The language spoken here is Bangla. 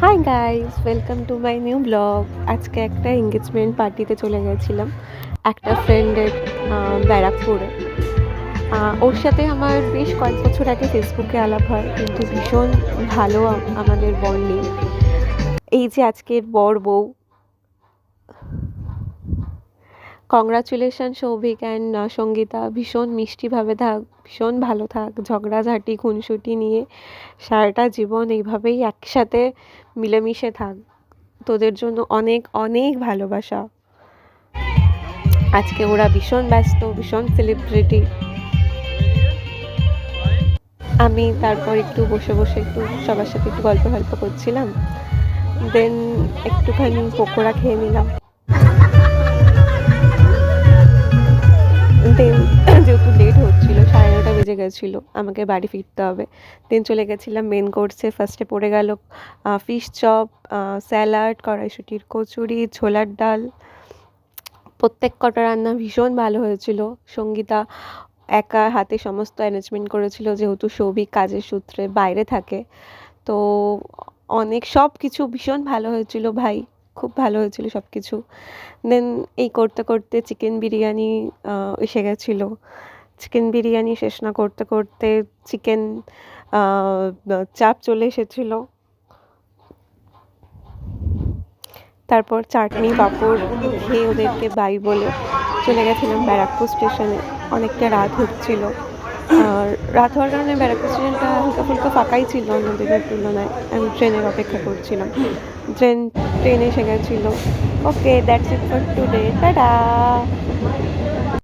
Hi guys, welcome to my new blog. আজকে একটা এঙ্গেজমেন্ট পার্টিতে চলে গেছিলাম একটা ফ্রেন্ডের ব্যারাকপুরে। ওর সাথে আমার বেশ কয়েক বছর আগে ফেসবুকে আলাপ হয়, কিন্তু ভীষণ ভালো আমাদের বন্ডিং। এই যে আজকের বর বউ, কংগ্রাচুলেশন সৌভিক অ্যান্ড সঙ্গীতা। ভীষণ মিষ্টিভাবে থাক, ভীষণ ভালো থাক, ঝগড়াঝাঁটি খুনসুটি নিয়ে সারাটা জীবন এইভাবেই একসাথে মিলেমিশে থাক। তোদের জন্য অনেক অনেক ভালোবাসা। আজকে ওরা ভীষণ ব্যস্ত, ভীষণ সেলিব্রিটি। আমি তারপর একটু বসে বসে একটু সবার সাথে একটু গল্প করছিলাম। দেন একটুখানি পকোড়া খেয়ে নিলাম। দেন যেহেতু লেট হচ্ছিলো, 9:30 বেজে গেছিলো, আমাকে বাড়ি ফিরতে হবে। দেন চলে গেছিলাম মেন কোর্সে। ফার্স্টে পড়ে গেল ফিশ চপ, স্যালাড, কড়াইশুঁটির কচুরি, ছোলার ডাল। প্রত্যেক কটা রান্না ভীষণ ভালো হয়েছিল। সঙ্গীতা একা হাতে সমস্ত অ্যারেঞ্জমেন্ট করেছিল, যেহেতু সৌভিক কাজের সূত্রে বাইরে থাকে। তো অনেক সব কিছু ভীষণ ভালো হয়েছিল ভাই, খুব ভালো হয়েছিল সব কিছু। দেন এই করতে করতে চিকেন বিরিয়ানি এসে গেছিলো। চিকেন বিরিয়ানি শেষ না করতে করতে চিকেন চাপ চলে এসেছিলো। তারপর চাটনি পাঁপড় খেয়ে ওদেরকে বাই বলে চলে গেছিলাম ব্যারাকপুর স্টেশনে। অনেকটা রাত হচ্ছিল, আর রাত হওয়ার কারণে ব্যারাকপুর স্টেশনটা হালকা ফুলকা ফাঁকাই ছিল অন্য দিনের তুলনায়। আমি ট্রেনের অপেক্ষা করছিলাম। ট্রেন এসে গেছিলো। Okay, that's it for today, tata.